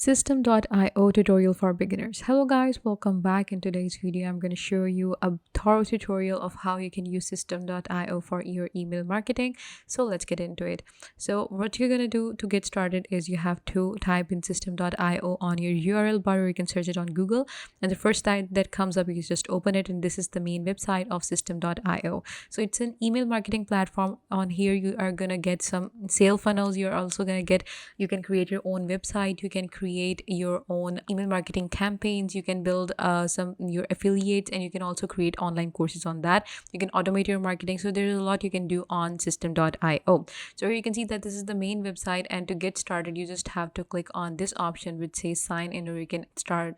System.io tutorial for beginners. Hello guys, welcome back. In today's video, I'm going to show you a thorough tutorial of how you can use System.io for your email marketing. So let's get into it. So what you're going to do to get started is you have to type in System.io on your URL bar, or you can search it on Google. And the first site that comes up, you just open it, and this is the main website of System.io. So it's an email marketing platform. On here, you are going to get some sale funnels. You're also going to get, you can create your own website, you can create your own email marketing campaigns, you can build some your affiliates, and you can also create online courses on that. You can automate your marketing. So there's a lot you can do on System.io. So here you can see that this is the main website, and to get started you just have to click on this option which says sign in, or you can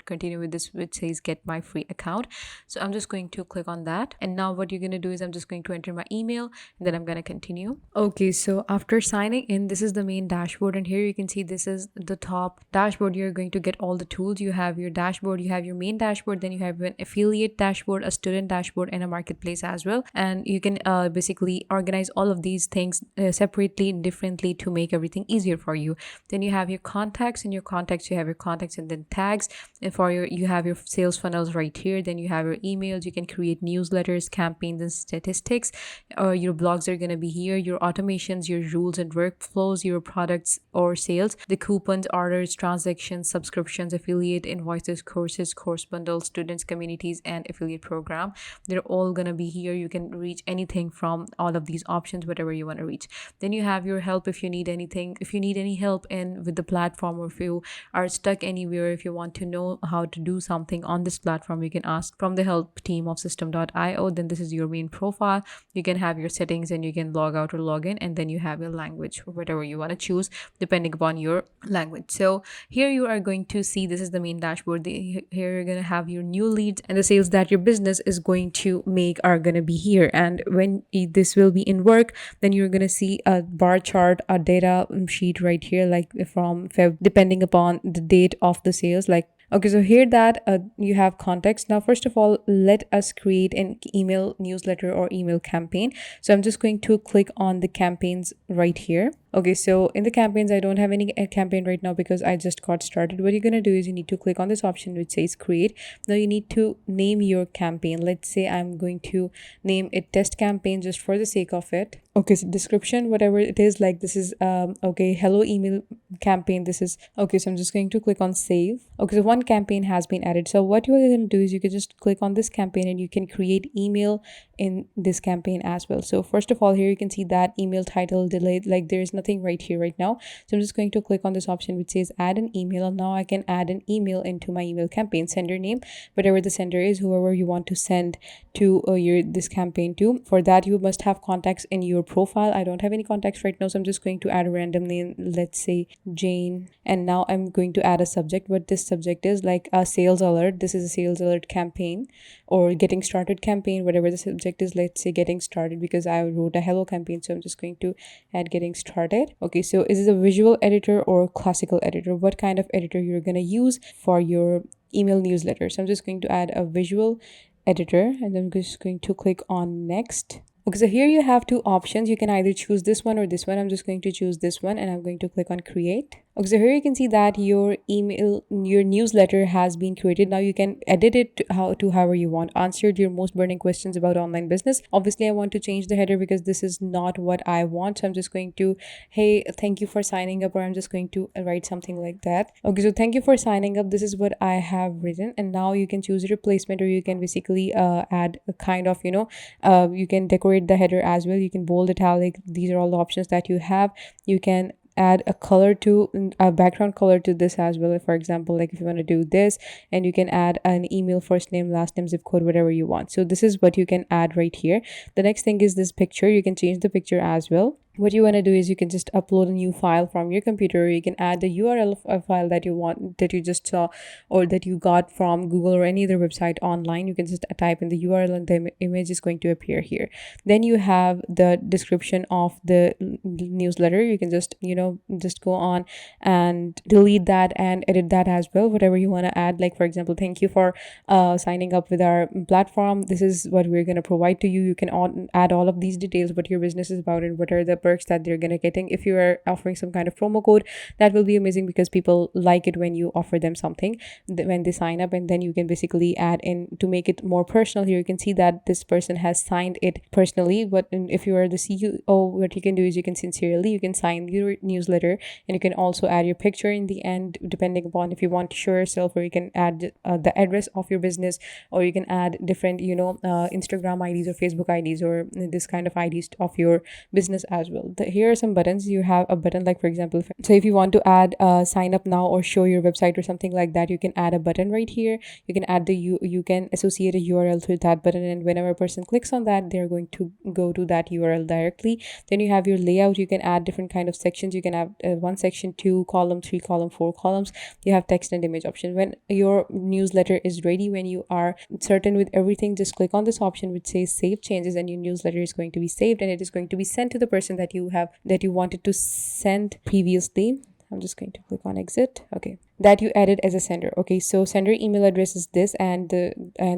continue with this which says get my free account. So I'm just going to click on that, and now what you're going to do is I'm just going to enter my email, and then I'm going to continue. Okay, so after signing in, this is the main dashboard, and here you can see this is the top dashboard. You're going to get all the tools. You have your dashboard, you have your main dashboard, then you have an affiliate dashboard, a student dashboard, and a marketplace as well. And you can basically organize all of these things separately, differently, to make everything easier for you. Then you have your contacts. In your contacts you have your contacts and then tags, and for your you have your sales funnels right here. Then you have your emails. You can create newsletters, campaigns, and statistics. Your blogs are going to be here, your automations, your rules and workflows, your products or sales, the coupons, orders, transactions, subscriptions, affiliate invoices, courses, course bundles, students, communities, and affiliate program. They're all going to be here. You can reach anything from all of these options, whatever you want to reach. Then you have your help. If you need anything, if you need any help in with the platform, or if you are stuck anywhere, if you want to know how to do something on this platform, you can ask from the help team of System.io. Then this is your main profile. You can have your settings, and you can log out or log in, and then you have your language, whatever you want to choose depending upon your language. So here you are going to see, this is the main dashboard. Here you're going to have your new leads, and the sales that your business is going to make are going to be here. And when this will be in work, then you're going to see a bar chart, a data sheet right here, like from Feb, depending upon the date of the sales. Okay, so here that you have context. Now, first of all, let us create an email newsletter or email campaign. So I'm just going to click on the campaigns right here. Okay, so in the campaigns, I don't have any campaign right now because I just got started. What you're going to do is you need to click on this option which says create. Now you need to name your campaign. Let's say I'm going to name it test campaign just for the sake of it. Okay, so description, whatever it is, like this is okay, hello email campaign. This is okay, so I'm just going to click on save. Okay, so one campaign has been added. So what you are going to do is you can just click on this campaign, and you can create email in this campaign as well. So first of all, here you can see that email title delayed, like there is nothing right here right now. So I'm just going to click on this option which says add an email, and now I can add an email into my email campaign. Sender name, whatever the sender is, whoever you want to send to this campaign to. For that, you must have contacts in your profile. I don't have any contacts right now, so I'm just going to add a random name, let's say Jane. And now I'm going to add a subject. What this subject is, like a sales alert. This is a sales alert campaign or getting started campaign, whatever the subject is. Let's say getting started, because I wrote a hello campaign, so I'm just going to add getting started. Okay, so is it a visual editor or classical editor? What kind of editor you're going to use for your email newsletter? So I'm just going to add a visual editor, and I'm just going to click on next. Okay, so here you have two options. You can either choose this one or this one. I'm just going to choose this one, and I'm going to click on create. Okay, so here you can see that your newsletter has been created. Now you can edit it to however you want. Answered your most burning questions about online business. Obviously, I want to change the header because this is not what I want. So I'm just going to, hey, thank you for signing up, or I'm just going to write something like that. Okay, so thank you for signing up. This is what I have written, and now you can choose a replacement, or you can basically add a kind of, you can decorate the header as well. You can bold, italic. These are all the options that you have. You can add a color to a background color to this as well. For example, like if you want to do this, and you can add an email, first name, last name, zip code, whatever you want. So this is what you can add right here. The next thing is this picture. You can change the picture as well. What you want to do is you can just upload a new file from your computer, or you can add the URL of a file that you want, that you just saw, or that you got from Google or any other website online. You can just type in the URL, and the image is going to appear here. Then you have the description of the newsletter. You can just just go on and delete that and edit that as well, whatever you want to add. Like for example, thank you for signing up with our platform. This is what we're going to provide to you. You can add all of these details, what your business is about and what are the perks that they're gonna getting. If you are offering some kind of promo code, that will be amazing because people like it when you offer them something when they sign up. And then you can basically add in to make it more personal. Here you can see that this person has signed it personally, but if you are the CEO, what you can do is you can sincerely, you can sign your newsletter, and you can also add your picture in the end, depending upon if you want to show yourself, or you can add the address of your business, or you can add different Instagram IDs or Facebook IDs or this kind of IDs of your business as well. Here are some buttons. You have a button like, for example, so if you want to add sign up now or show your website or something like that, you can add a button right here. You can add you can associate a URL to that button, and whenever a person clicks on that, they're going to go to that URL directly. Then you have your layout. You can add different kind of sections. You can have one section, 2 column, 3 column, 4 columns. You have text and image option. When your newsletter is ready, when you are certain with everything, just click on this option which says save changes, and your newsletter is going to be saved, and it is going to be sent to the person that you wanted to send previously. I'm just going to click on exit. Okay, that you added as a sender. Okay, so sender email address is this, and the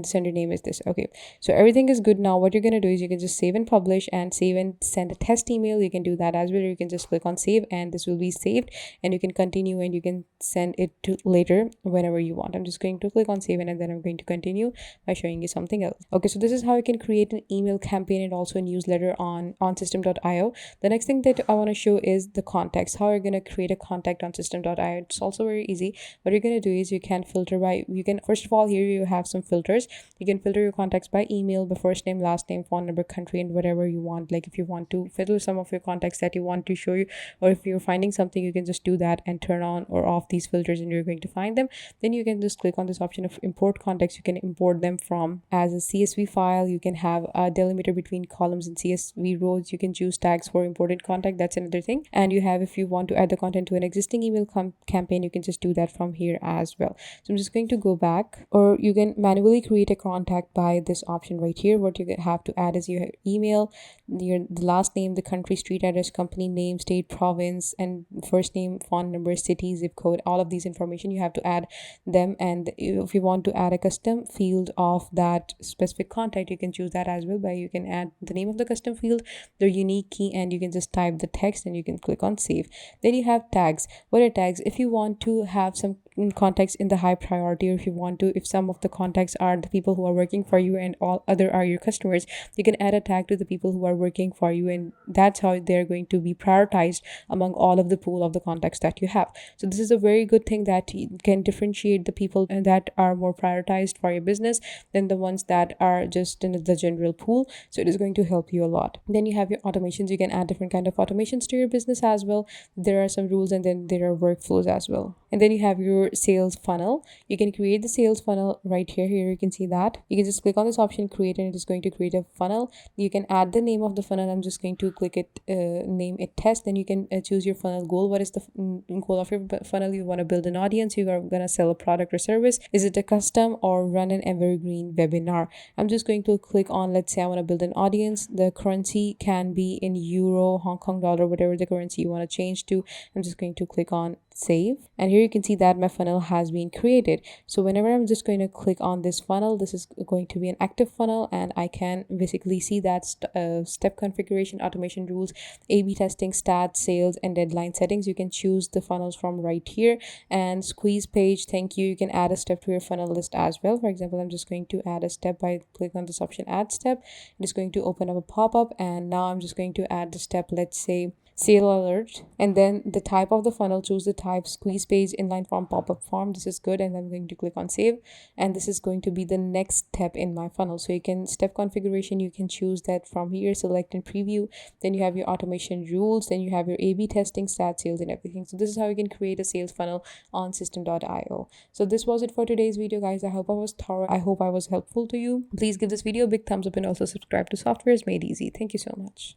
sender name is this. Okay, so everything is good. Now what you're going to do is you can just save and publish, and save and send a test email. You can do that as well. You can just click on save, and this will be saved, and you can continue, and you can send it to later whenever you want. I'm just going to click on save, and then I'm going to continue by showing you something else. Okay, so this is how you can create an email campaign and also a newsletter on systeme.io. The next thing that I want to show is the context, how you're going to create a contact on systeme.io. It's also very easy. What you're going to do is you can filter by, you can, first of all, here you have some filters. You can filter your contacts by email, by first name, last name, phone number, country, and whatever you want. Like if you want to filter some of your contacts that you want to show you, or if you're finding something, you can just do that and turn on or off these filters, and you're going to find them. Then you can just click on this option of import contacts. You can import them from as a CSV file. You can have a delimiter between columns and CSV rows. You can choose tags for imported contact. That's another thing. And you have, if you want to add the content to an existing email campaign, you can just do that from here as well. So I'm just going to go back, or you can manually create a contact by this option right here. What you have to add is your email, the last name, the country, street address, company name, state, province, and first name, phone number, city, zip code. All of these information you have to add them. And if you want to add a custom field of that specific contact, you can choose that as well. By you can add the name of the custom field, their unique key, and you can just type the text, and you can click on save. Then you have tags. What are tags? If you want to have some contacts in the high priority, or if some of the contacts are the people who are working for you and all other are your customers, you can add a tag to the people who are working for you, and that's how they're going to be prioritized among all of the pool of the contacts that you have. So this is a very good thing that can differentiate the people that are more prioritized for your business than the ones that are just in the general pool. So it is going to help you a lot. Then you have your automations. You can add different kind of automations to your business as well. There are some rules, and then there are workflows as well. And then you have your sales funnel. You can create the sales funnel right here. You can see that. You can just click on this option, create, and it is going to create a funnel. You can add the name of the funnel. I'm just going to click it, name it test. Then you can choose your funnel goal. What is the goal of your funnel? You want to build an audience, you are going to sell a product or service. Is it a custom or run an evergreen webinar? I'm just going to click on, let's say I want to build an audience. The currency can be in euro, Hong Kong dollar, whatever the currency you want to change to. I'm just going to click on save, and here you can see that my funnel has been created. So whenever I'm just going to click on this funnel, this is going to be an active funnel, and I can basically see that step configuration, automation rules, A/B testing, stats, sales, and deadline settings. You can choose the funnels from right here. And squeeze page, thank you, you can add a step to your funnel list as well. For example, I'm just going to add a step by clicking on this option, add step. It is going to open up a pop-up, and now I'm just going to add the step, let's say sale alert, and then the type of the funnel, choose the type, squeeze page, inline form, pop-up form. This is good, and I'm going to click on save, and this is going to be the next step in my funnel. So you can step configuration, you can choose that from here, select and preview. Then you have your automation rules, then you have your A/B testing, stat, sales, and everything. So this is how you can create a sales funnel on systeme.io. So this was it for today's video, guys. I hope I was thorough. I hope I was helpful to you. Please give this video a big thumbs up, and also subscribe to Softwares Made Easy. Thank you so much.